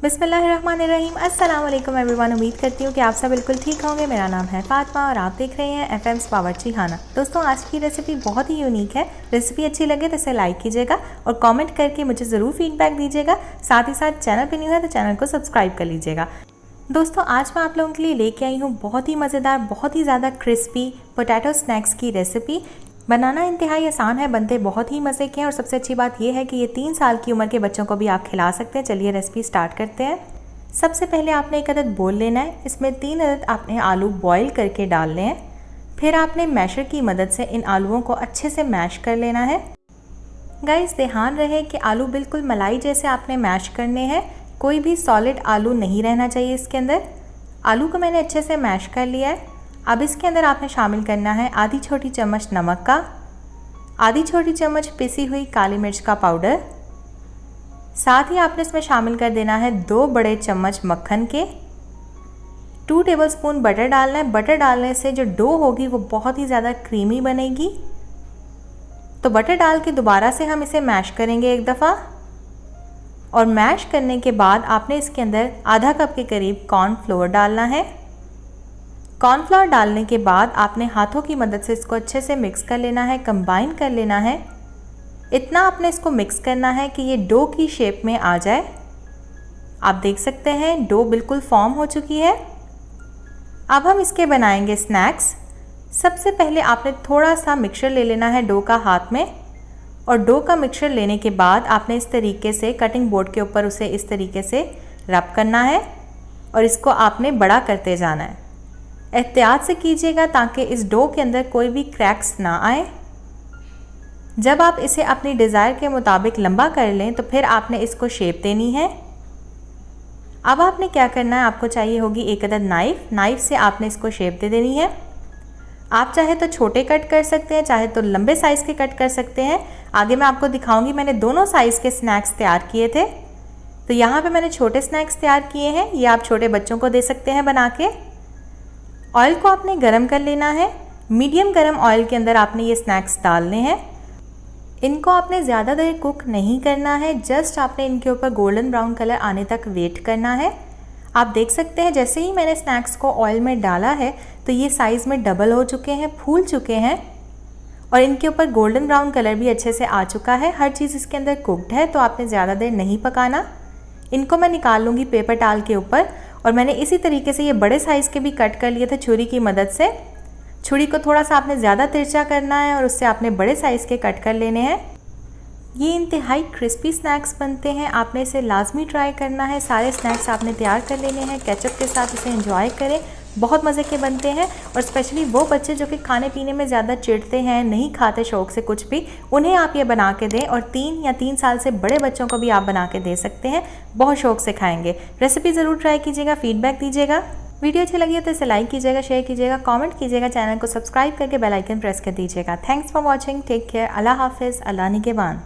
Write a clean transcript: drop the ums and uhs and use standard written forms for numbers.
बिस्मिल्लाहिर्रहमानिर्रहीम। अस्सलाम वालेकुम एवरीवन। उम्मीद करती हूँ कि आप सब बिल्कुल ठीक होंगे। मेरा नाम है फातिमा और आप देख रहे हैं एफएम्स बावर्ची खाना। दोस्तों, आज की रेसिपी बहुत ही यूनिक है। रेसिपी अच्छी लगे तो इसे लाइक कीजिएगा और कमेंट करके मुझे ज़रूर फीडबैक दीजिएगा। साथ ही साथ चैनल पर न्यू है तो चैनल को सब्सक्राइब कर लीजिएगा। दोस्तों, आज मैं आप लोगों के लिए लेके आई हूँ बहुत ही मज़ेदार, बहुत ही ज़्यादा क्रिस्पी पोटैटो स्नैक्स की रेसिपी। बनाना इंतहाई आसान है, बनते बहुत ही मज़े के हैं और सबसे अच्छी बात यह है कि ये 3 साल की उम्र के बच्चों को भी आप खिला सकते हैं। चलिए रेसिपी स्टार्ट करते हैं। सबसे पहले आपने एक अदद बोल लेना है। इसमें 3 अदद आपने आलू बॉईल करके डालने हैं। फिर आपने मैशर की मदद से इन आलूओं को अच्छे से मैश कर लेना है। गाइस, ध्यान रहे कि आलू बिल्कुल मलाई जैसे आपने मैश करने हैं। कोई भी सॉलिड आलू नहीं रहना चाहिए इसके अंदर। आलू को मैंने अच्छे से मैश कर लिया है। अब इसके अंदर आपने शामिल करना है आधी छोटी चम्मच नमक का, आधी छोटी चम्मच पिसी हुई काली मिर्च का पाउडर। साथ ही आपने इसमें शामिल कर देना है 2 बड़े चम्मच मक्खन के। 2 टेबलस्पून बटर डालना है। बटर डालने से जो डो होगी वो बहुत ही ज़्यादा क्रीमी बनेगी। तो बटर डाल के दोबारा से हम इसे मैश करेंगे एक दफ़ा। और मैश करने के बाद आपने इसके अंदर आधा कप के करीब कॉर्नफ्लोर डालना है। कॉर्नफ्लोर डालने के बाद आपने हाथों की मदद से इसको अच्छे से मिक्स कर लेना है, कंबाइन कर लेना है। इतना आपने इसको मिक्स करना है कि ये डो की शेप में आ जाए। आप देख सकते हैं डो बिल्कुल फॉर्म हो चुकी है। अब हम इसके बनाएंगे स्नैक्स। सबसे पहले आपने थोड़ा सा मिक्सचर ले लेना है डो का हाथ में। और डो का मिक्सचर लेने के बाद आपने इस तरीके से कटिंग बोर्ड के ऊपर उसे इस तरीके से रब करना है और इसको आपने बड़ा करते जाना है। एहतियात से कीजिएगा ताकि इस डो के अंदर कोई भी क्रैक्स ना आए। जब आप इसे अपनी डिज़ायर के मुताबिक लंबा कर लें तो फिर आपने इसको शेप देनी है। अब आपने क्या करना है, आपको चाहिए होगी एक अदद नाइफ़ से आपने इसको शेप दे देनी है। आप चाहे तो छोटे कट कर सकते हैं, चाहे तो लंबे साइज़ के कट कर सकते हैं। आगे मैं आपको दिखाऊंगी, मैंने दोनों साइज़ के स्नैक्स तैयार किए थे। तो यहाँ पे मैंने छोटे स्नैक्स तैयार किए हैं। ये आप छोटे बच्चों को दे सकते हैं बना के। ऑयल को आपने गरम कर लेना है। मीडियम गरम ऑयल के अंदर आपने ये स्नैक्स डालने हैं। इनको आपने ज़्यादा देर कुक नहीं करना है, जस्ट आपने इनके ऊपर गोल्डन ब्राउन कलर आने तक वेट करना है। आप देख सकते हैं जैसे ही मैंने स्नैक्स को ऑयल में डाला है तो ये साइज़ में डबल हो चुके हैं, फूल चुके हैं और इनके ऊपर गोल्डन ब्राउन कलर भी अच्छे से आ चुका है। हर चीज़ इसके अंदर कुकड है, तो आपने ज़्यादा देर नहीं पकाना। इनको मैं निकाल लूँगी पेपर टाल के ऊपर। और मैंने इसी तरीके से ये बड़े साइज़ के भी कट कर लिए थे छुरी की मदद से। छुरी को थोड़ा सा आपने ज़्यादा तिरछा करना है और उससे आपने बड़े साइज़ के कट कर लेने हैं। ये इंतहाई क्रिस्पी स्नैक्स बनते हैं, आपने इसे लाजमी ट्राई करना है। सारे स्नैक्स आपने तैयार कर लेने हैं, केचप के साथ इसे एंजॉय करें। बहुत मज़े के बनते हैं और स्पेशली वो बच्चे जो कि खाने पीने में ज़्यादा चिढ़ते हैं, नहीं खाते शौक़ से कुछ भी, उन्हें आप ये बना के दें। और 3 साल से बड़े बच्चों को भी आप बना के दे सकते हैं, बहुत शौक़ से खाएंगे। रेसिपी ज़रूर ट्राई कीजिएगा, फीडबैक दीजिएगा। वीडियो अच्छी लगी है तो इसे लाइक कीजिएगा, शेयर कीजिएगा, कमेंट कीजिएगा, चैनल को सब्सक्राइब करके बेल आइकन प्रेस कर दीजिएगा। Thanks for watching. Take care. अल्लाह हाफिज़। अल्लाह निगहबान।